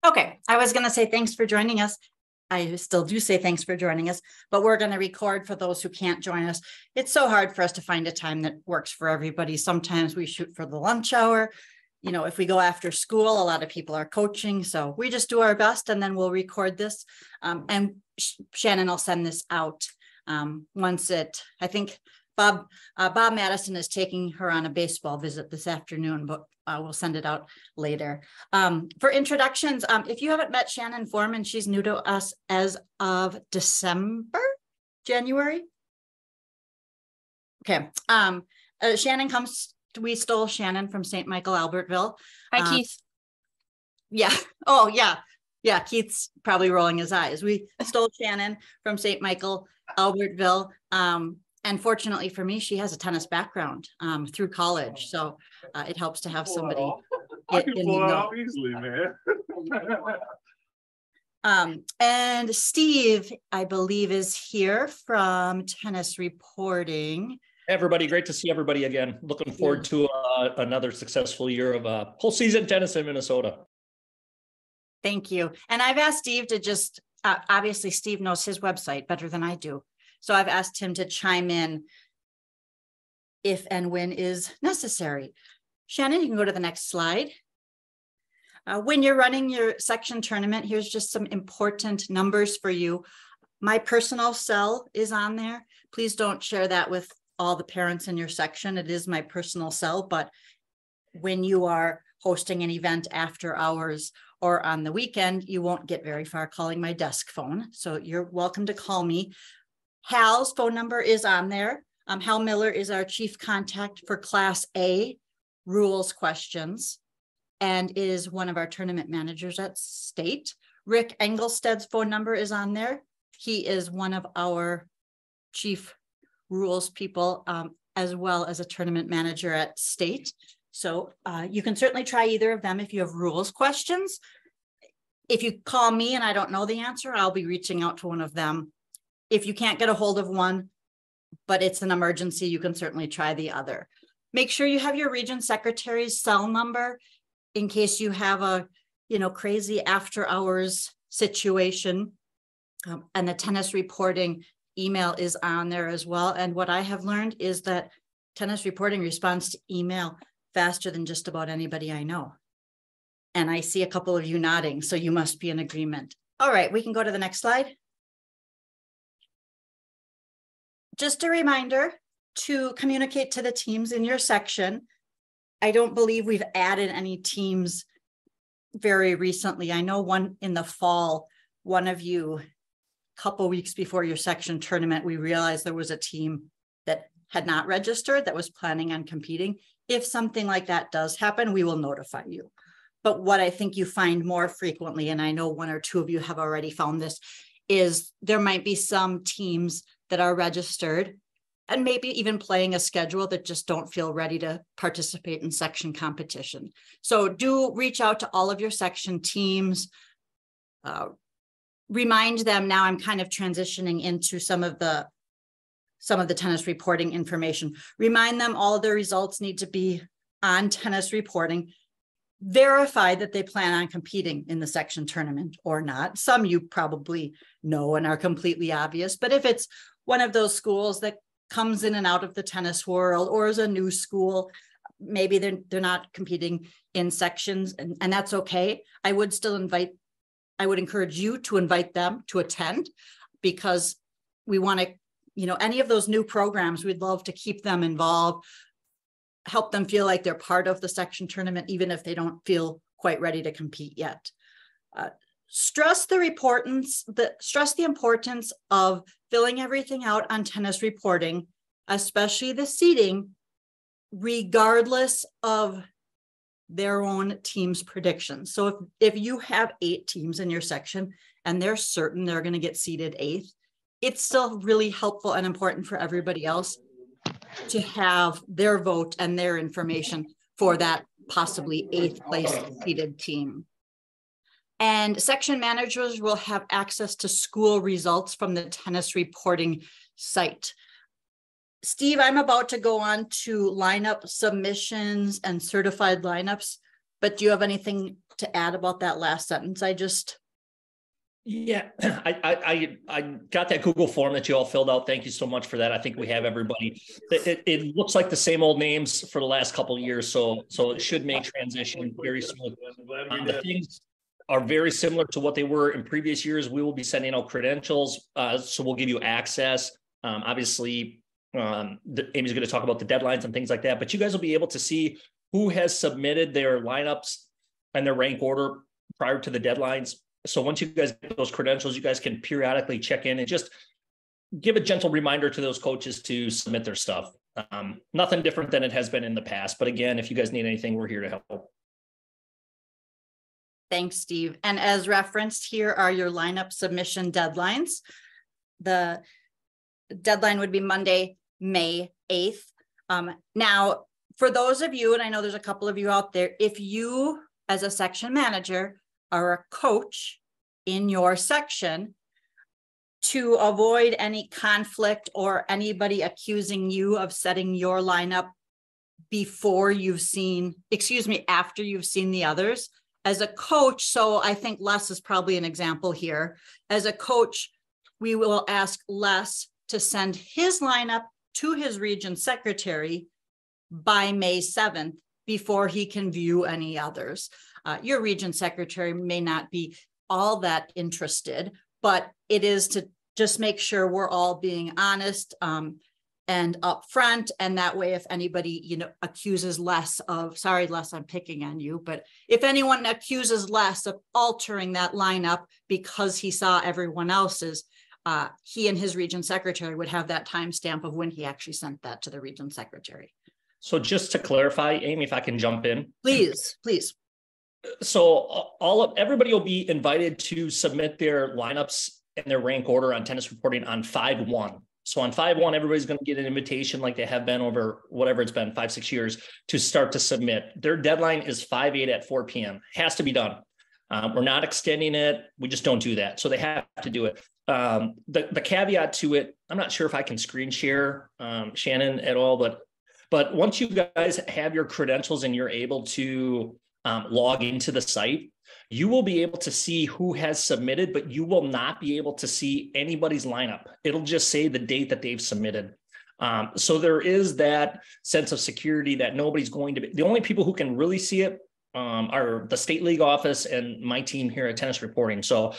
Okay, I was going to say thanks for joining us. I still do say thanks for joining us, but we're going to record for those who can't join us. It's so hard for us to find a time that works for everybody. Sometimes we shoot for the lunch hour. You know, if we go after school, a lot of people are coaching. So we just do our best and then we'll record this. And Shannon will send this out once I think Bob Madison is taking her on a baseball visit this afternoon, but we'll send it out later. For introductions, if you haven't met Shannon Foreman, she's new to us as of January. Okay. Shannon we stole Shannon from St. Michael, Albertville. Hi, Keith. Yeah. Oh, yeah. Yeah. Keith's probably rolling his eyes. We stole Shannon from St. Michael, Albertville. And fortunately for me, she has a tennis background through college. So it helps to have somebody. I can pull it out easily, man. And Steve, I believe, is here from Tennis Reporting. Hey everybody, great to see everybody again. Looking forward to another successful year of whole season tennis in Minnesota. Thank you. And I've asked Steve to just, obviously Steve knows his website better than I do. So I've asked him to chime in if and when is necessary. Shannon, you can go to the next slide. When you're running your section tournament, here's just some important numbers for you. My personal cell is on there. Please don't share that with all the parents in your section. It is my personal cell, but when you are hosting an event after hours or on the weekend, you won't get very far calling my desk phone. So you're welcome to call me. Hal's phone number is on there. Hal Miller is our chief contact for Class A rules questions and is one of our tournament managers at State. Rick Engelsted's phone number is on there. He is one of our chief rules people, as well as a tournament manager at State. So you can certainly try either of them if you have rules questions. If you call me and I don't know the answer, I'll be reaching out to one of them. If you can't get a hold of one, but it's an emergency, you can certainly try the other. Make sure you have your region secretary's cell number in case you have a, crazy after hours situation. And the Tennis Reporting email is on there as well. And what I have learned is that Tennis Reporting responds to email faster than just about anybody I know. And I see a couple of you nodding, so you must be in agreement. All right, we can go to the next slide. Just a reminder to communicate to the teams in your section. I don't believe we've added any teams very recently. I know one in the fall, one of you, a couple weeks before your section tournament, we realized there was a team that had not registered that was planning on competing. If something like that does happen, we will notify you. But what I think you find more frequently, and I know one or two of you have already found this, is there might be some teams that are registered and maybe even playing a schedule that just don't feel ready to participate in section competition. So do reach out to all of your section teams. Remind them, now I'm kind of transitioning into some of the Tennis Reporting information. Remind them all of their results need to be on Tennis Reporting. Verify that they plan on competing in the section tournament or not. Some you probably know and are completely obvious, but if it's one of those schools that comes in and out of the tennis world or is a new school, maybe they're not competing in sections, and that's okay. I would encourage you to invite them to attend, because we want to, any of those new programs, we'd love to keep them involved, help them feel like they're part of the section tournament, even if they don't feel quite ready to compete yet. Stress the importance of filling everything out on Tennis Reporting, especially the seeding, regardless of their own team's predictions. So if you have 8 teams in your section and they're certain they're going to get seeded 8th, it's still really helpful and important for everybody else to have their vote and their information for that possibly 8th place seeded team. And section managers will have access to school results from the Tennis Reporting site. Steve, I'm about to go on to lineup submissions and certified lineups, but do you have anything to add about that last sentence? Yeah, I got that Google form that you all filled out. Thank you so much for that. I think we have everybody. It looks like the same old names for the last couple of years, so it should make transition very smooth. The things are very similar to what they were in previous years. We will be sending out credentials, so we'll give you access. Obviously, Amy's going to talk about the deadlines and things like that, but you guys will be able to see who has submitted their lineups and their rank order prior to the deadlines. So once you guys get those credentials, you guys can periodically check in and just give a gentle reminder to those coaches to submit their stuff. Nothing different than it has been in the past. But again, if you guys need anything, we're here to help. Thanks, Steve. And as referenced, here are your lineup submission deadlines. The deadline would be Monday, May 8th. Now, for those of you, and I know there's a couple of you out there, if you as a section manager are a coach in your section, to avoid any conflict or anybody accusing you of setting your lineup before you've seen, after you've seen the others, as a coach, so I think Les is probably an example here. As a coach, we will ask Les to send his lineup to his region secretary by May 7th before he can view any others. Your region secretary may not be all that interested, but it is to just make sure we're all being honest and upfront. And that way, if anybody, accuses Les of, sorry, Les, I'm picking on you, but if anyone accuses Les of altering that lineup because he saw everyone else's, he and his region secretary would have that timestamp of when he actually sent that to the region secretary. So just to clarify, Amy, if I can jump in. Please. So everybody will be invited to submit their lineups and their rank order on tennis reporting on 5/1. So on 5/1, everybody's going to get an invitation like they have been over whatever it's been, 5-6 years, to start to submit. Their deadline is 5/8 at 4 p.m. Has to be done. We're not extending it. We just don't do that. So they have to do it. The caveat to it, I'm not sure if I can screen share, Shannon, at all, but once you guys have your credentials and you're able to log into the site, you will be able to see who has submitted, but you will not be able to see anybody's lineup. It'll just say the date that they've submitted. So there is that sense of security that nobody's going to be, the only people who can really see it are the state league office and my team here at Tennis Reporting. So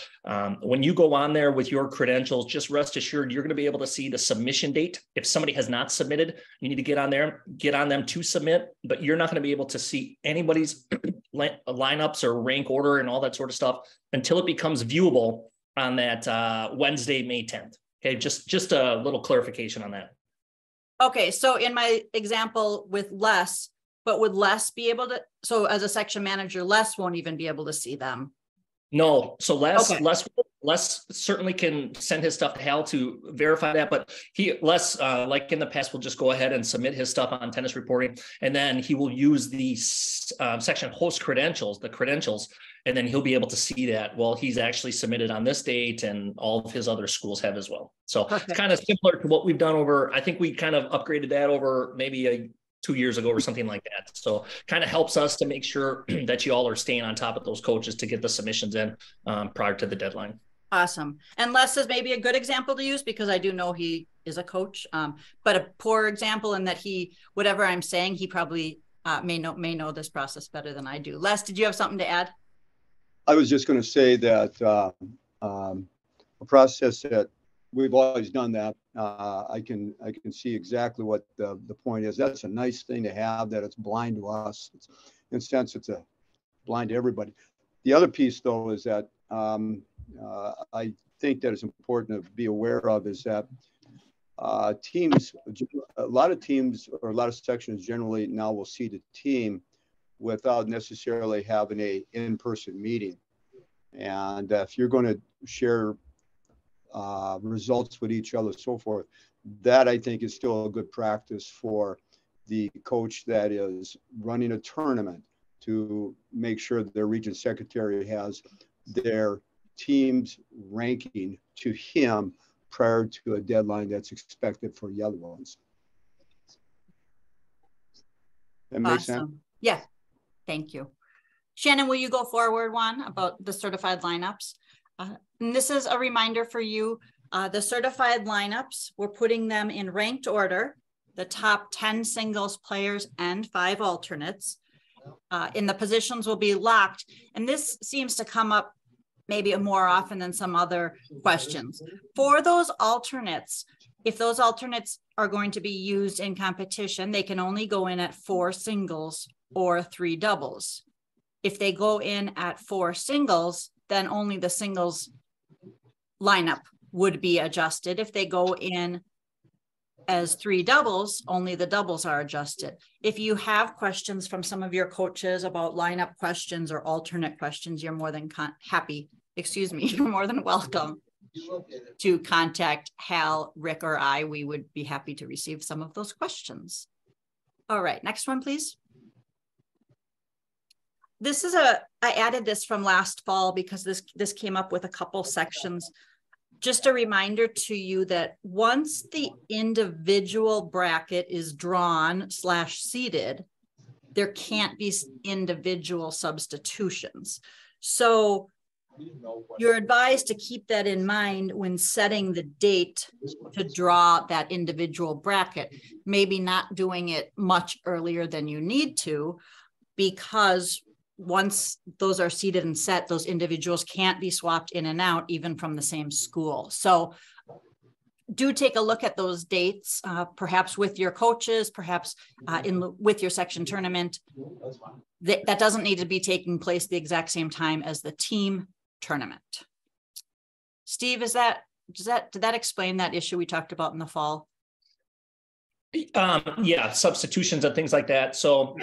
when you go on there with your credentials, just rest assured you're going to be able to see the submission date. If somebody has not submitted, you need to get on them to submit, but you're not going to be able to see anybody's lineups or rank order and all that sort of stuff until it becomes viewable on that Wednesday, May 10th. Okay, just a little clarification on that. Okay, so in my example with Les, but would Les be able to, so as a section manager, Les won't even be able to see them? No, so Les certainly can send his stuff to Hal to verify that, but Les, like in the past, will just go ahead and submit his stuff on Tennis Reporting, and then he will use the section host credentials, and then he'll be able to see that, well, he's actually submitted on this date, and all of his other schools have as well. So Perfect. It's kind of similar to what we've done over, I think we kind of upgraded that over maybe 2 years ago or something like that. So kind of helps us to make sure that you all are staying on top of those coaches to get the submissions in prior to the deadline. Awesome. And Les is maybe a good example to use because I do know he is a coach, but a poor example in that whatever I'm saying, he probably may know this process better than I do. Les, did you have something to add? I was just going to say that a process that we've always done that. I can see exactly what the point is. That's a nice thing to have, that it's blind to us. In a sense, it's blind to everybody. The other piece, though, is that I think that it's important to be aware of is that teams, a lot of teams or a lot of sections generally now will see the team without necessarily having a in-person meeting. And if you're going to share results with each other, so forth, that I think is still a good practice for the coach that is running a tournament to make sure that their region secretary has their team's ranking to him prior to a deadline that's expected for the other ones. That makes sense? Yeah, thank you. Shannon, will you go forward one about the certified lineups? And this is a reminder for you. The certified lineups, we're putting them in ranked order, the top 10 singles players and 5 alternates. And the positions will be locked. And this seems to come up maybe more often than some other questions. For those alternates, if those alternates are going to be used in competition, they can only go in at 4 singles or 3 doubles. If they go in at 4 singles, then only the singles lineup would be adjusted. If they go in as 3 doubles, only the doubles are adjusted. If you have questions from some of your coaches about lineup questions or alternate questions, you're more than you're more than welcome to contact Hal, Rick, or I. We would be happy to receive some of those questions. All right, next one, please. This is I added this from last fall because this came up with a couple sections. Just a reminder to you that once the individual bracket is drawn / seeded, there can't be individual substitutions. So you're advised to keep that in mind when setting the date to draw that individual bracket, maybe not doing it much earlier than you need to, because once those are seated and set, those individuals can't be swapped in and out, even from the same school. So do take a look at those dates, perhaps with your coaches, perhaps with your section tournament. That doesn't need to be taking place the exact same time as the team tournament. Steve, did that explain that issue we talked about in the fall? Yeah, substitutions and things like that. So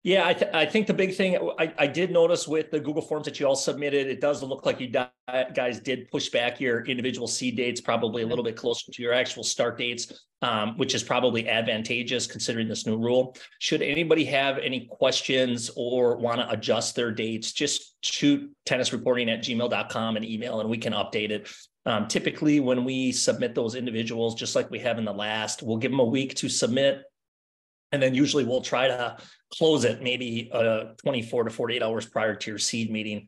yeah, I think the big thing I did notice with the Google Forms that you all submitted, it does look like you guys did push back your individual seed dates probably a little bit closer to your actual start dates, which is probably advantageous considering this new rule. Should anybody have any questions or want to adjust their dates, just shoot tennisreporting@gmail.com and email, and we can update it. Typically, when we submit those individuals, just like we have in the last, we'll give them a week to submit. And then usually we'll try to close it maybe 24 to 48 hours prior to your seed meeting,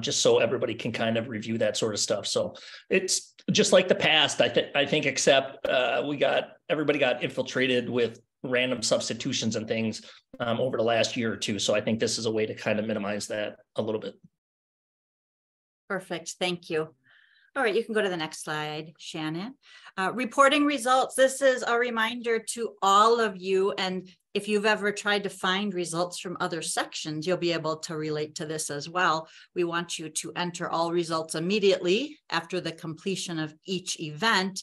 just so everybody can kind of review that sort of stuff. So it's just like the past, I think, except everybody got infiltrated with random substitutions and things over the last year or two. So I think this is a way to kind of minimize that a little bit. Perfect. Thank you. All right, you can go to the next slide, Shannon. Reporting results. This is a reminder to all of you. And if you've ever tried to find results from other sections, you'll be able to relate to this as well. We want you to enter all results immediately after the completion of each event,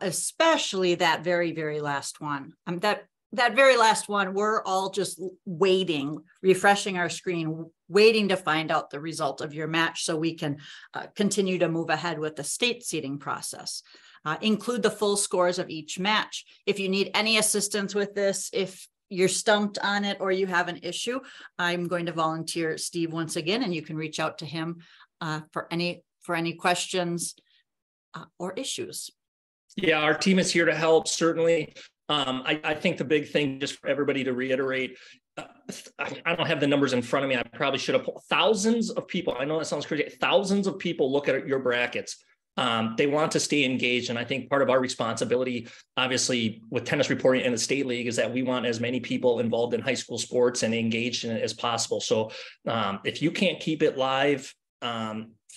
especially that very, very last one. That very last one, we're all just waiting, refreshing our screen, waiting to find out the result of your match so we can continue to move ahead with the state seeding process. Include the full scores of each match. If you need any assistance with this, if you're stumped on it or you have an issue, I'm going to volunteer Steve once again, and you can reach out to him for any questions or issues. Yeah, our team is here to help, certainly. I think the big thing, just for everybody to reiterate, I don't have the numbers in front of me. I probably should have. Thousands of people, I know that sounds crazy, thousands of people look at your brackets. They want to stay engaged. And I think part of our responsibility, obviously, with Tennis Reporting and the State League, is that we want as many people involved in high school sports and engaged in it as possible. So if you can't keep it live,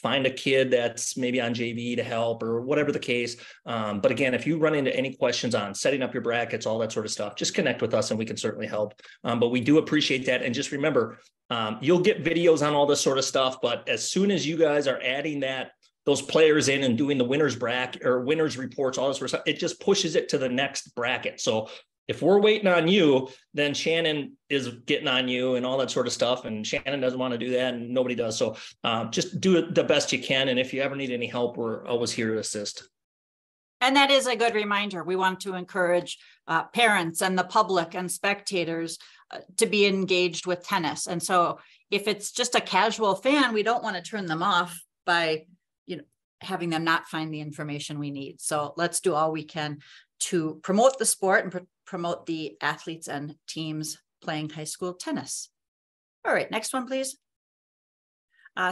find a kid that's maybe on JV to help or whatever the case. But again, if you run into any questions on setting up your brackets, all that sort of stuff, just connect with us and we can certainly help. But we do appreciate that. And just remember, you'll get videos on all this sort of stuff. But as soon as you guys are adding those players in and doing the winners bracket or winners reports, all this sort of stuff, it just pushes it to the next bracket. So if we're waiting on you, then Shannon is getting on you and all that sort of stuff. And Shannon doesn't want to do that and nobody does. So just do it the best you can. And if you ever need any help, we're always here to assist. And that is a good reminder. We want to encourage parents and the public and spectators to be engaged with tennis. And so if it's just a casual fan, we don't want to turn them off by having them not find the information we need. So let's do all we can to promote the sport and promote the athletes and teams playing high school tennis. All right, next one, please.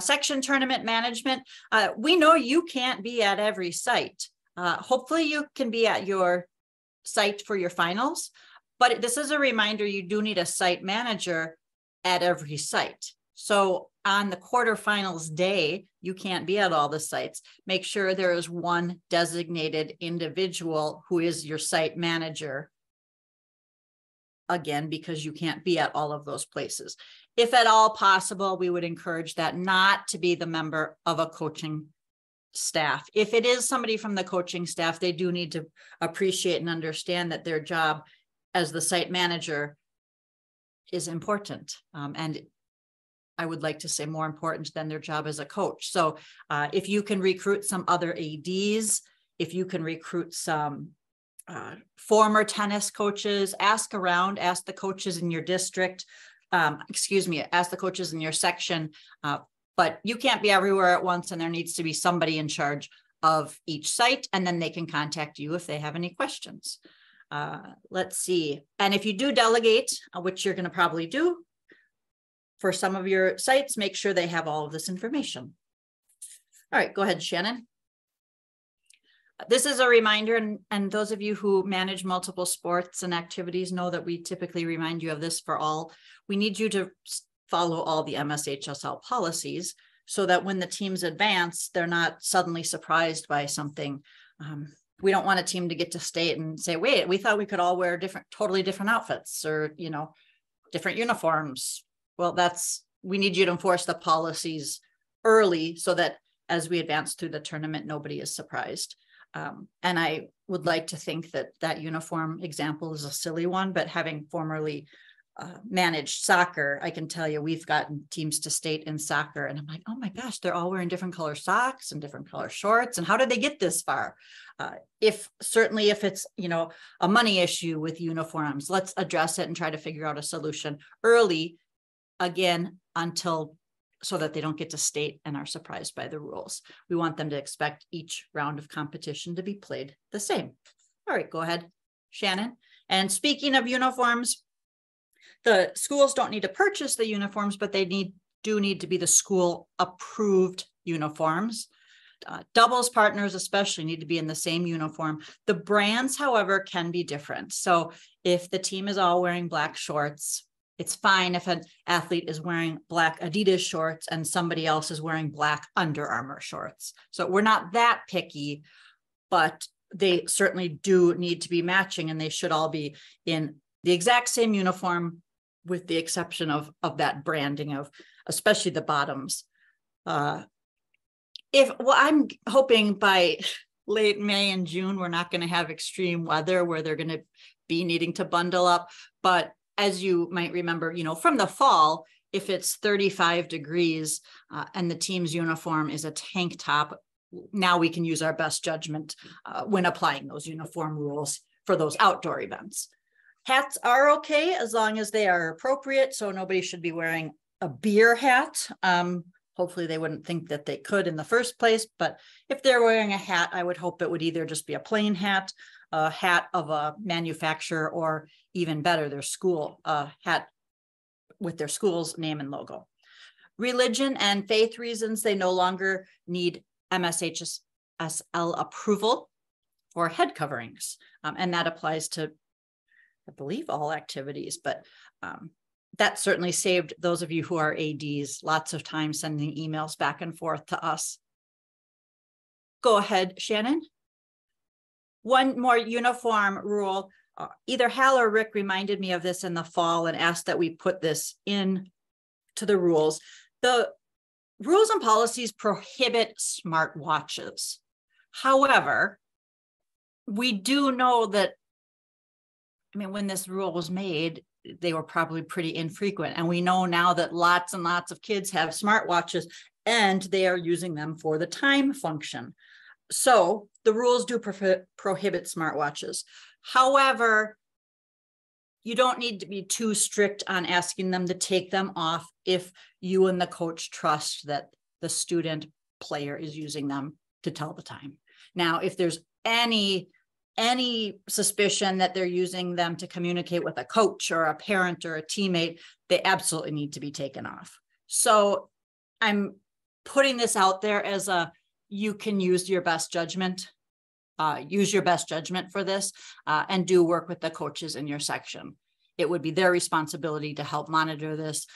Section tournament management. We know you can't be at every site. Hopefully you can be at your site for your finals, but this is a reminder, you do need a site manager at every site. So on the quarterfinals day, you can't be at all the sites. Make sure there is one designated individual who is your site manager. Again, because you can't be at all of those places. If at all possible, we would encourage that not to be the member of a coaching staff. If it is somebody from the coaching staff, they do need to appreciate and understand that their job as the site manager is important. And I would like to say more important than their job as a coach. So if you can recruit some other ADs, if you can recruit some former tennis coaches, ask around, ask the coaches in your district, ask the coaches in your section, but you can't be everywhere at once, and there needs to be somebody in charge of each site, and then they can contact you if they have any questions. Let's see. And if you do delegate, which you're going to probably do for some of your sites, make sure they have all of this information. All right, go ahead, Shannon. This is a reminder, and those of you who manage multiple sports and activities know that we typically remind you of this for all. We need you to follow all the MSHSL policies so that when the teams advance, they're not suddenly surprised by something. We don't want a team to get to state and say, wait, we thought we could all wear totally different outfits or, different uniforms. Well, we need you to enforce the policies early so that as we advance through the tournament, nobody is surprised. And I would like to think that uniform example is a silly one, but having formerly managed soccer, I can tell you we've gotten teams to state in soccer, and I'm like, oh my gosh, they're all wearing different color socks and different color shorts, and how did they get this far? If it's a money issue with uniforms, let's address it and try to figure out a solution early, again, so that they don't get to state and are surprised by the rules. We want them to expect each round of competition to be played the same. All right, go ahead, Shannon. And speaking of uniforms, the schools don't need to purchase the uniforms, but they do need to be the school approved uniforms. Doubles partners especially need to be in the same uniform. The brands, however, can be different. So if the team is all wearing black shorts, it's fine if an athlete is wearing black Adidas shorts and somebody else is wearing black Under Armour shorts. So we're not that picky, but they certainly do need to be matching, and they should all be in the exact same uniform with the exception of that branding of especially the bottoms. I'm hoping by late May and June, we're not going to have extreme weather where they're going to be needing to bundle up, but as you might remember, from the fall, if it's 35 degrees and the team's uniform is a tank top, now we can use our best judgment when applying those uniform rules for those outdoor events. Hats are okay as long as they are appropriate. So nobody should be wearing a beer hat. Hopefully they wouldn't think that they could in the first place, but if they're wearing a hat, I would hope it would either just be a plain hat, a hat of a manufacturer, or even better, their school hat with their school's name and logo. Religion and faith reasons, they no longer need MSHSL approval for head coverings. And that applies to, I believe, all activities, but that certainly saved those of you who are ADs lots of time sending emails back and forth to us. Go ahead, Shannon. One more uniform rule. Either Hal or Rick reminded me of this in the fall and asked that we put this in to the rules. The rules and policies prohibit smartwatches. However, we do know that, when this rule was made, they were probably pretty infrequent. And we know now that lots and lots of kids have smartwatches and they are using them for the time function. So the rules do prohibit smartwatches. However, you don't need to be too strict on asking them to take them off if you and the coach trust that the student player is using them to tell the time. Now, if there's any any suspicion that they're using them to communicate with a coach or a parent or a teammate, they absolutely need to be taken off. So I'm putting this out there as you can use your best judgment. Use your best judgment for this and do work with the coaches in your section. It would be their responsibility to help monitor this.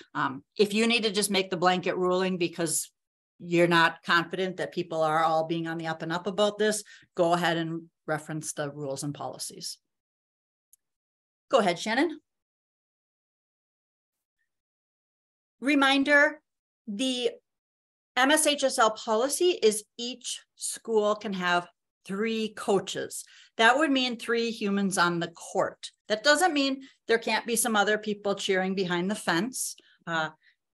If you need to just make the blanket ruling because you're not confident that people are all being on the up and up about this, go ahead and reference the rules and policies. Go ahead, Shannon. Reminder, the MSHSL policy is each school can have 3 coaches. That would mean 3 humans on the court. That doesn't mean there can't be some other people cheering behind the fence,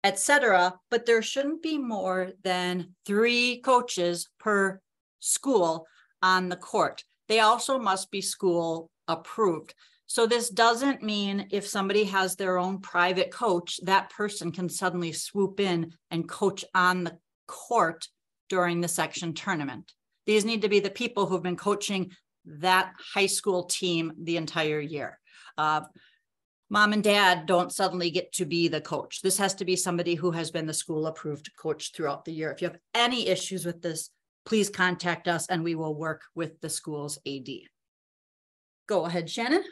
etc. But there shouldn't be more than 3 coaches per school on the court. They also must be school approved. So this doesn't mean if somebody has their own private coach, that person can suddenly swoop in and coach on the court during the section tournament. These need to be the people who've been coaching that high school team the entire year. Mom and dad don't suddenly get to be the coach. This has to be somebody who has been the school approved coach throughout the year. If you have any issues with this, please contact us and we will work with the school's AD. Go ahead, Shannon.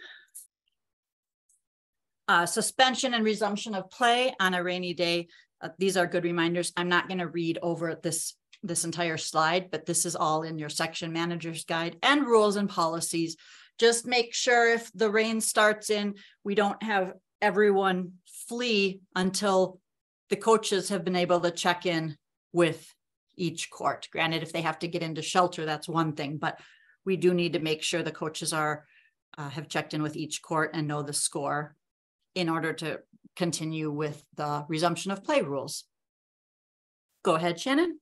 Suspension and resumption of play on a rainy day. These are good reminders. I'm not going to read over this entire slide, but this is all in your section manager's guide and rules and policies. Just make sure if the rain starts in, we don't have everyone flee until the coaches have been able to check in with each court. Granted, if they have to get into shelter, that's one thing, but we do need to make sure the coaches have checked in with each court and know the score in order to continue with the resumption of play rules. Go ahead, Shannon.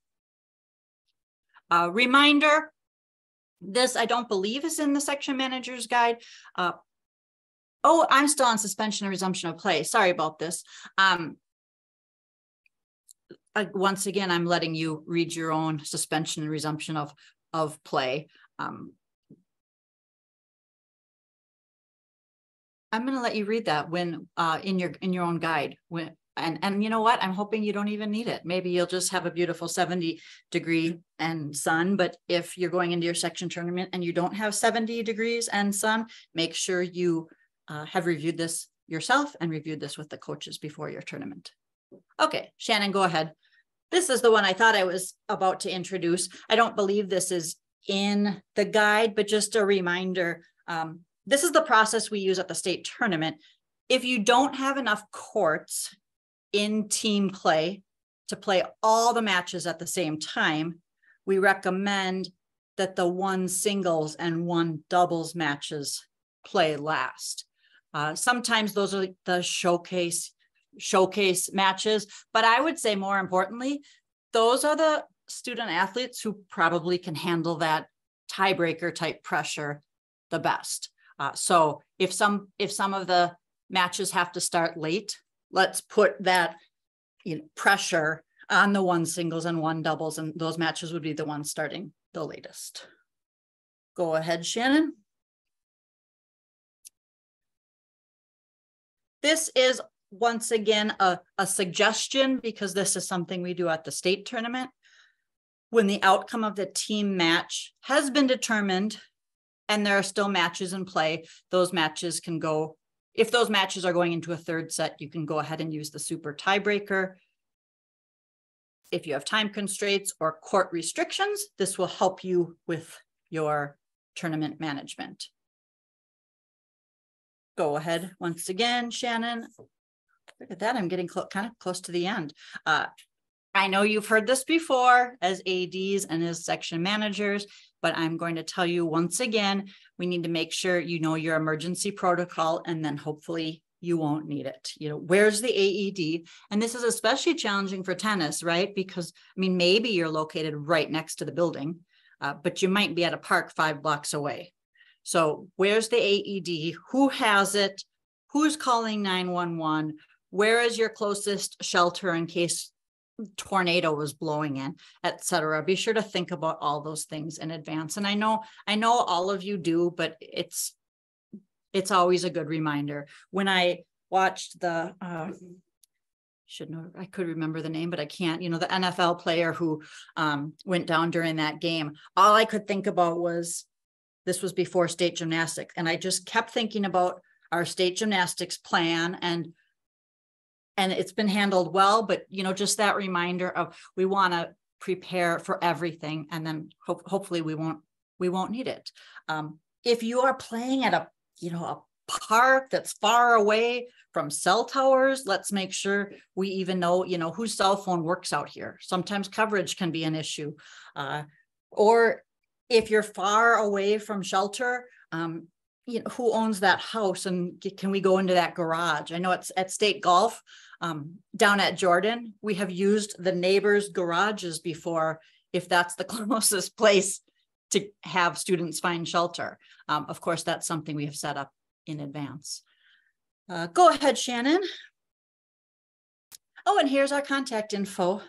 Reminder, this I don't believe is in the section manager's guide. Oh, I'm still on suspension and resumption of play. Sorry about this. Once again, I'm letting you read your own suspension and resumption of play. I'm going to let you read that when in your own guide. And you know what? I'm hoping you don't even need it. Maybe you'll just have a beautiful 70-degree and sun. But if you're going into your section tournament and you don't have 70 degrees and sun, make sure you have reviewed this yourself and reviewed this with the coaches before your tournament. Okay, Shannon, go ahead. This is the one I thought I was about to introduce. I don't believe this is in the guide, but just a reminder. This is the process we use at the state tournament. If you don't have enough courts in team play to play all the matches at the same time, we recommend that the 1 singles and 1 doubles matches play last. Sometimes those are the showcase matches, but I would say more importantly, those are the student athletes who probably can handle that tiebreaker type pressure the best. So if some of the matches have to start late, let's put that pressure on the 1 singles and 1 doubles, and those matches would be the ones starting the latest. Go ahead, Shannon. This is once again a suggestion because this is something we do at the state tournament. When the outcome of the team match has been determined and there are still matches in play, those matches can go. If those matches are going into a 3rd set, you can go ahead and use the super tiebreaker. If you have time constraints or court restrictions, this will help you with your tournament management. Go ahead once again, Shannon. Look at that, I'm getting kind of close to the end. I know you've heard this before as ADs and as section managers, but I'm going to tell you once again, we need to make sure you know your emergency protocol, and then hopefully you won't need it. Where's the AED? And this is especially challenging for tennis, right? Because maybe you're located right next to the building, but you might be at a park 5 blocks away. So where's the AED? Who has it? Who's calling 911? Where is your closest shelter in case tornado was blowing in, etc. Be sure to think about all those things in advance. And I know all of you do, but it's always a good reminder. When I watched the, I could remember the name, but I can't, the NFL player who went down during that game, all I could think about was, this was before state gymnastics. And I just kept thinking about our state gymnastics plan, and it's been handled well, but just that reminder of, we want to prepare for everything, and then hopefully we won't need it. If you are playing at a park that's far away from cell towers, let's make sure we even know whose cell phone works out here. Sometimes coverage can be an issue, or if you're far away from shelter, who owns that house, and can we go into that garage? I know it's at State Golf down at Jordan. We have used the neighbors' garages before, if that's the closest place to have students find shelter. Of course, that's something we have set up in advance. Go ahead, Shannon. Oh, and here's our contact info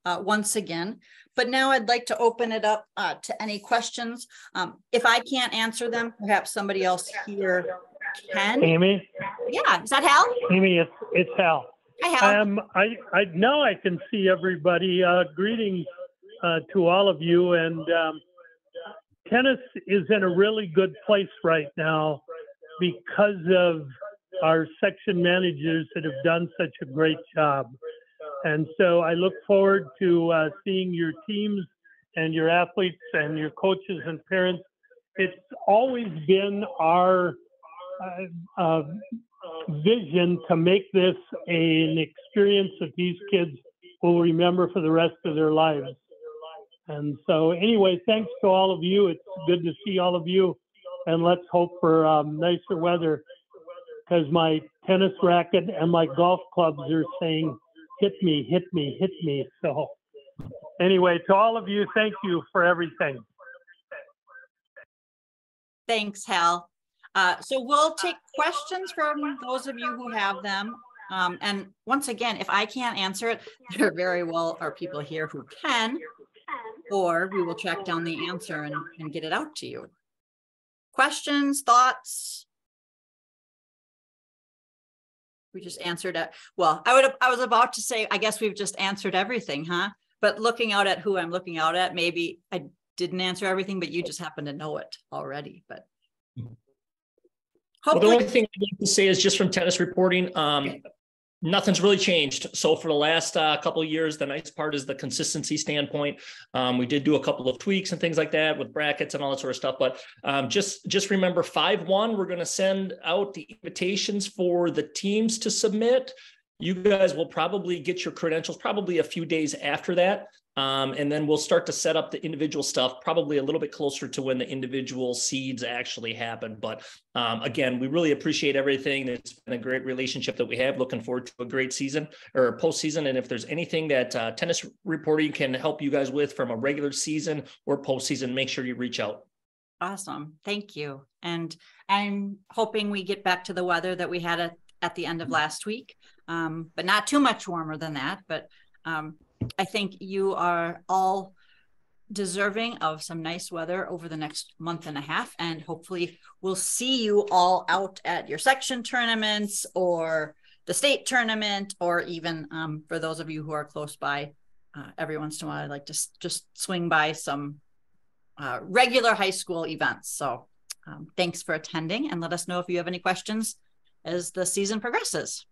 once again. But now I'd like to open it up to any questions. If I can't answer them, perhaps somebody else here can. Amy? Yeah, is that Hal? Amy, it's Hal. Hi, Hal. Now I can see everybody. Greetings to all of you. And tennis is in a really good place right now because of our section managers that have done such a great job. And so I look forward to seeing your teams and your athletes and your coaches and parents. It's always been our vision to make this an experience that these kids will remember for the rest of their lives. And so anyway, thanks to all of you. It's good to see all of you. And let's hope for nicer weather, because my tennis racket and my golf clubs are saying, hit me, hit me, hit me. So anyway, to all of you, thank you for everything. Thanks, Hal. So we'll take questions from those of you who have them. And once again, if I can't answer it, there very well are people here who can, or we will track down the answer and get it out to you. Questions, thoughts? We just answered it. Well, I was about to say, I guess we've just answered everything, huh? But looking out at who I'm looking out at, maybe I didn't answer everything, but you just happen to know it already. But well, the only thing I'd like to say is just from tennis reporting, nothing's really changed. So for the last couple of years, the nice part is the consistency standpoint. We did do a couple of tweaks and things like that with brackets and all that sort of stuff. But just remember 5/1, we're going to send out the invitations for the teams to submit. You guys will probably get your credentials probably a few days after that. And then we'll start to set up the individual stuff probably a little bit closer to when the individual seeds actually happen. But again, we really appreciate everything. It's been a great relationship that we have. Looking forward to a great season or postseason. And if there's anything that tennis reporting can help you guys with from a regular season or postseason, make sure you reach out. Awesome. Thank you. And I'm hoping we get back to the weather that we had at the end of last week, but not too much warmer than that. But I think you are all deserving of some nice weather over the next month and a half, and hopefully we'll see you all out at your section tournaments or the state tournament, or even for those of you who are close by, every once in a while I'd like to just swing by some regular high school events. So thanks for attending, and let us know if you have any questions as the season progresses.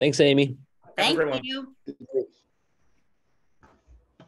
Thanks, Amy. Thank you.